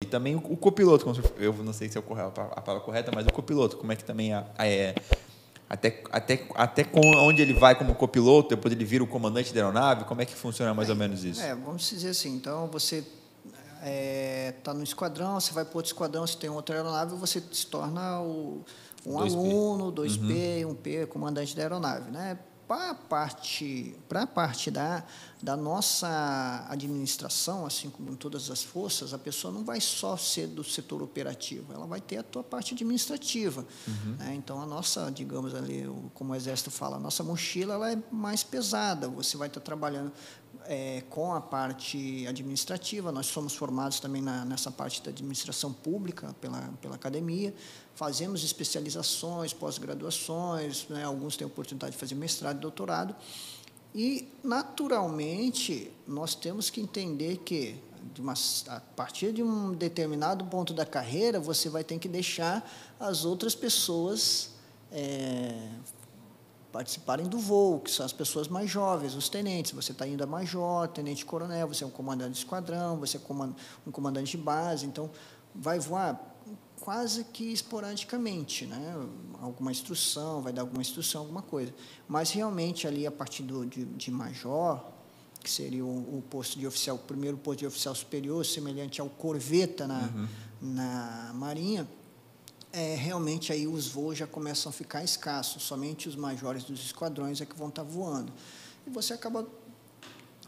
também o copiloto, eu não sei se é a palavra correta, mas o copiloto, como é que também até onde ele vai como copiloto, depois ele vira o comandante da aeronave, como é que funciona mais ou menos isso? Vamos dizer assim, então você está no esquadrão, você vai para outro esquadrão, você tem outra aeronave, você se torna um 2P. Aluno, 2P, 1P, comandante da aeronave, né? Para a parte da nossa administração, assim como em todas as forças, a pessoa não vai só ser do setor operativo, ela vai ter a tua parte administrativa. Né? Então, a nossa, digamos ali, como o Exército fala, a nossa mochila ela é mais pesada, você vai estar trabalhando com a parte administrativa. Nós somos formados também nessa parte da administração pública pela academia, fazemos especializações, pós-graduações, né? Alguns têm a oportunidade de fazer mestrado e doutorado, e, naturalmente, nós temos que entender que, a partir de um determinado ponto da carreira, você vai ter que deixar as outras pessoas participarem do voo, que são as pessoas mais jovens, os tenentes. Você está indo a major, tenente-coronel, você é um comandante de esquadrão, você é um comandante de base, então vai voar quase que esporadicamente, né? Alguma instrução, vai dar alguma instrução, alguma coisa. Mas, realmente, ali, a partir de major, que seria o posto de oficial, o primeiro posto de oficial superior, semelhante ao corveta na Marinha, realmente aí os voos já começam a ficar escassos, somente os majores dos esquadrões é que vão estar voando. E você acaba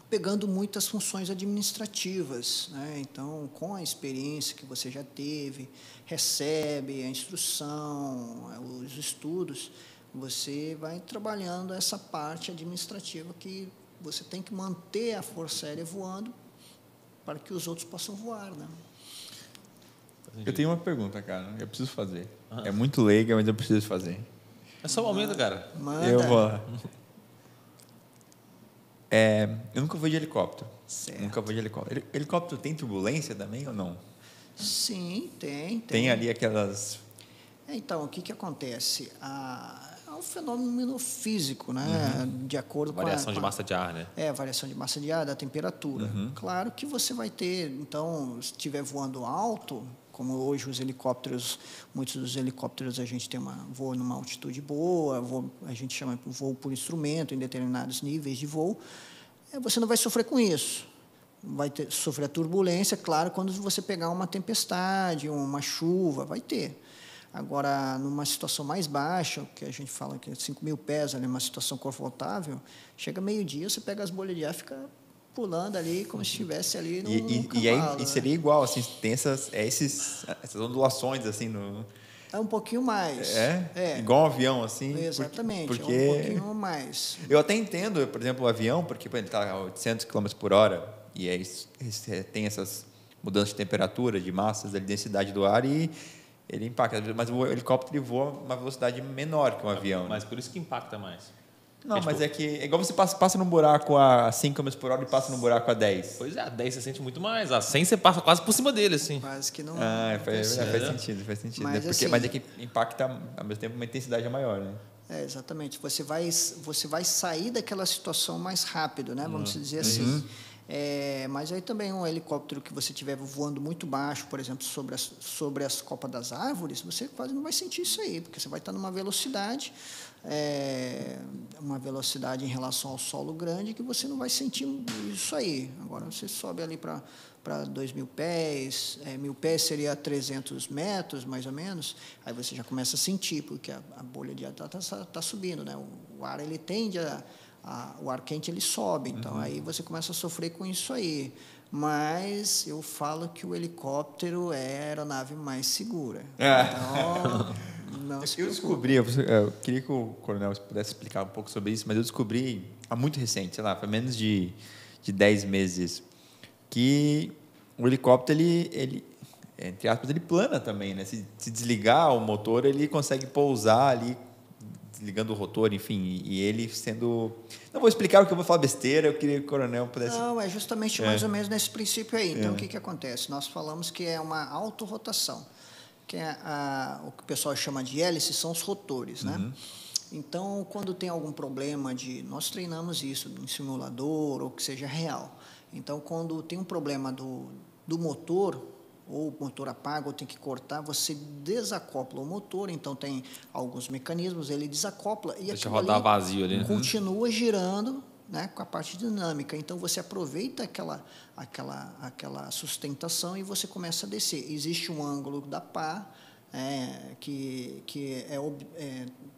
pegando muitas funções administrativas, né? Então, com a experiência que você já teve, recebe a instrução, os estudos, você vai trabalhando essa parte administrativa que você tem que manter a Força Aérea voando para que os outros possam voar, né? Eu tenho uma pergunta, cara. Eu preciso fazer. É muito leiga, mas eu preciso fazer. É só um momento, cara. Manda. Eu vou. Eu nunca fui de helicóptero. Certo. Nunca fui de helicóptero. Helicóptero tem turbulência também ou não? Sim, tem. Tem ali aquelas... Então, o que acontece? É um fenômeno físico, né? De acordo com variação de massa de ar, né? Variação de massa de ar, da temperatura. Claro que você vai ter, então, se estiver voando alto, como hoje os helicópteros, muitos dos helicópteros a gente tem voo numa altitude boa, a gente chama de voo por instrumento, em determinados níveis de voo, você não vai sofrer com isso. Vai sofrer a turbulência, claro, quando você pegar uma tempestade, uma chuva, vai ter. Agora, numa situação mais baixa, que a gente fala que é 5.000 pés, ali, uma situação confortável, chega meio-dia, você pega as bolhas de ar e fica pulando ali como se estivesse ali num cavalo. E seria igual, assim, tem essas ondulações, assim, É um pouquinho mais. Igual um avião, assim. Exatamente, porque é um pouquinho mais. Eu até entendo, por exemplo, o avião, porque ele está a 800 km por hora, e aí tem essas mudanças de temperatura, de massas, de densidade do ar, e ele impacta. Mas o helicóptero ele voa uma velocidade menor que um avião. Mas por isso que impacta mais. Não, mas é que é igual você passa num buraco a 5 km por hora e passa num buraco a 10. Pois é, a 10 você sente muito mais. A 100 você passa quase por cima dele, assim. Quase que não. Faz sentido. Mas, porque, assim, mas é que impacta, ao mesmo tempo, uma intensidade maior, né? Exatamente. Você vai sair daquela situação mais rápido, né? Vamos dizer assim. Mas aí também um helicóptero que você estiver voando muito baixo, por exemplo, sobre as copas das árvores, você quase não vai sentir isso aí, porque você vai estar numa velocidade, em relação ao solo grande, que você não vai sentir isso aí. Agora, você sobe ali para 2.000 pés, 1.000 pés seria 300 metros, mais ou menos, aí você já começa a sentir, porque a bolha de ar está subindo, né? O ar, ele tende o ar quente ele sobe, então aí você começa a sofrer com isso aí. Mas eu falo que o helicóptero é a aeronave mais segura. Então, não se preocupe. Eu descobri, eu queria que o coronel pudesse explicar um pouco sobre isso, mas eu descobri há muito recente, sei lá, foi menos de 10 meses, que o helicóptero, ele entre aspas, ele plana também, né? Se desligar o motor, ele consegue pousar ali, ligando o rotor, enfim, e ele sendo... Não vou explicar porque eu vou falar besteira, eu queria que o coronel pudesse... Não, é justamente mais ou menos nesse princípio aí. Então, o que acontece? Nós falamos que é uma autorrotação, que o que o pessoal chama de hélice são os rotores, né? Então, quando tem algum problema nós treinamos isso em simulador ou que seja real. Então, quando tem um problema do motor, ou o motor apaga ou tem que cortar, você desacopla o motor, então tem alguns mecanismos, ele desacopla e Deixa aquilo rodar ali vazio ali, né? continua girando, né, com a parte dinâmica. Então você aproveita aquela sustentação e você começa a descer. Existe um ângulo da pá, que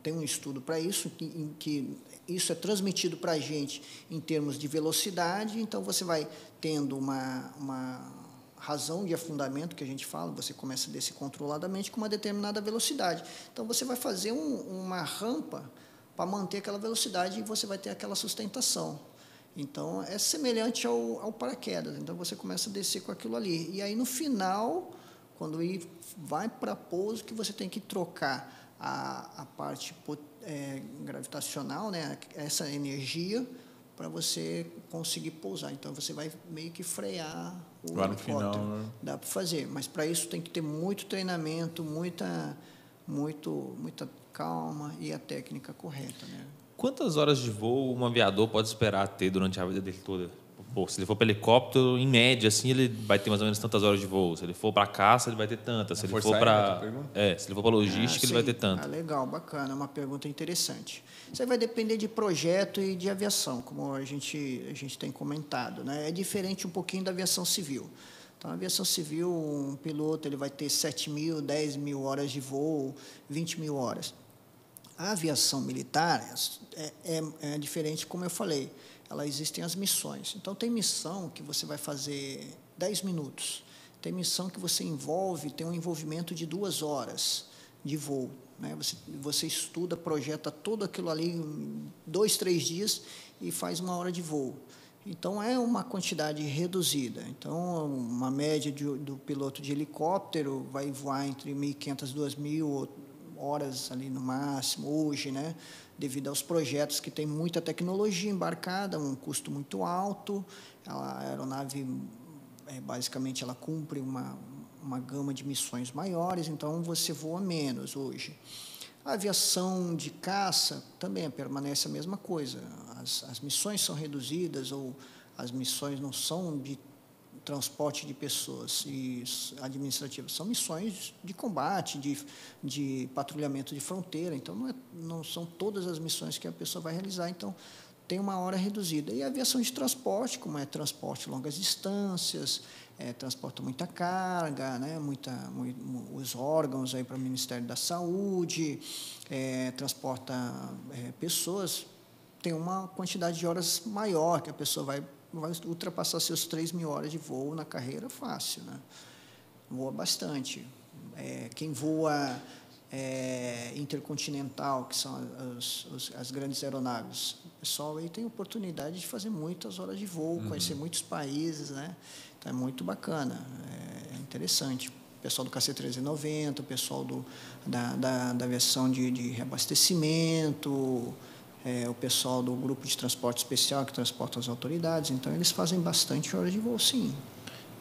tem um estudo para isso, em que isso é transmitido para a gente em termos de velocidade, então você vai tendo uma razão de afundamento, que a gente fala, você começa a descer controladamente com uma determinada velocidade. Então você vai fazer uma rampa para manter aquela velocidade e você vai ter aquela sustentação. Então é semelhante ao paraquedas, então você começa a descer com aquilo ali. E aí no final, quando vai para pouso, que você tem que trocar a parte gravitacional, né, essa energia, para você conseguir pousar. Então você vai meio que frear o lá no helicóptero. final, né? Dá para fazer, mas para isso tem que ter muito treinamento, muita calma e a técnica correta, né? Quantas horas de voo um aviador pode esperar ter durante a vida dele toda? Pô, se ele for para helicóptero, em média, assim, ele vai ter mais ou menos tantas horas de voo. Se ele for para caça, ele vai ter tantas. Se ele for para logística, ele vai ter tanto. Legal, bacana, é uma pergunta interessante. Isso aí vai depender de projeto e de aviação, como a gente tem comentado, né? É diferente um pouquinho da aviação civil. Então, a aviação civil, um piloto ele vai ter 7.000, 10.000 horas de voo, 20.000 horas. A aviação militar é diferente, como eu falei. Existem as missões. Então, tem missão que você vai fazer 10 minutos. Tem missão que você tem um envolvimento de 2 horas de voo, né? Você estuda, projeta tudo aquilo ali em 2, 3 dias e faz 1 hora de voo. Então, é uma quantidade reduzida. Então, uma média do piloto de helicóptero vai voar entre 1.500 e 2.000 horas ali no máximo, hoje, né? Devido aos projetos que tem muita tecnologia embarcada, um custo muito alto. A aeronave, basicamente, ela cumpre uma gama de missões maiores, então você voa menos hoje. A aviação de caça também permanece a mesma coisa. As missões são reduzidas ou as missões não são de transporte de pessoas e administrativas, são missões de combate, de patrulhamento de fronteira, então não são todas as missões que a pessoa vai realizar, então tem uma hora reduzida. E a aviação de transporte, como é transporte longas distâncias, transporta muita carga, né, os órgãos aí para o Ministério da Saúde, transporta pessoas, tem uma quantidade de horas maior, que a pessoa vai ultrapassar seus 3.000 horas de voo na carreira fácil, né? Voa bastante. Quem voa intercontinental, que são as grandes aeronaves, o pessoal aí tem oportunidade de fazer muitas horas de voo, conhecer muitos países, né? Então é muito bacana, é interessante. O pessoal do KC-390, o pessoal da aviação de reabastecimento, o pessoal do grupo de transporte especial que transporta as autoridades, então eles fazem bastante horas de voo, sim.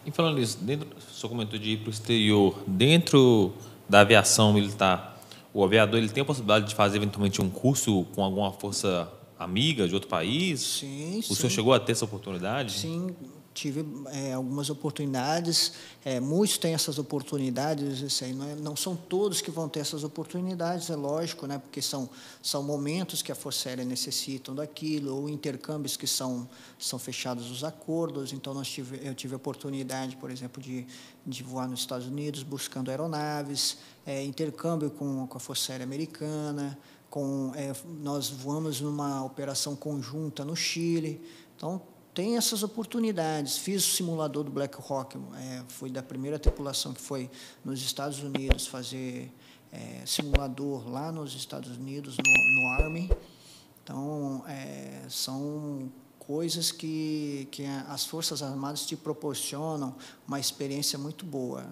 E falando nisso, o senhor comentou de ir para o exterior, dentro da aviação militar, o aviador ele tem a possibilidade de fazer eventualmente um curso com alguma força amiga de outro país? Sim, o senhor chegou a ter essa oportunidade? Sim, tive algumas oportunidades, muitos têm essas oportunidades, isso aí, não são todos que vão ter essas oportunidades, é lógico, né, porque são momentos que a Força Aérea necessitam daquilo, ou intercâmbios que são fechados os acordos, então eu tive a oportunidade, por exemplo, de voar nos Estados Unidos buscando aeronaves, intercâmbio com a Força Aérea Americana, nós voamos numa operação conjunta no Chile, então tem essas oportunidades. Fiz o simulador do Black Hawk, fui da primeira tripulação que foi nos Estados Unidos fazer simulador lá nos Estados Unidos, no Army. Então, são coisas que as Forças Armadas te proporcionam uma experiência muito boa.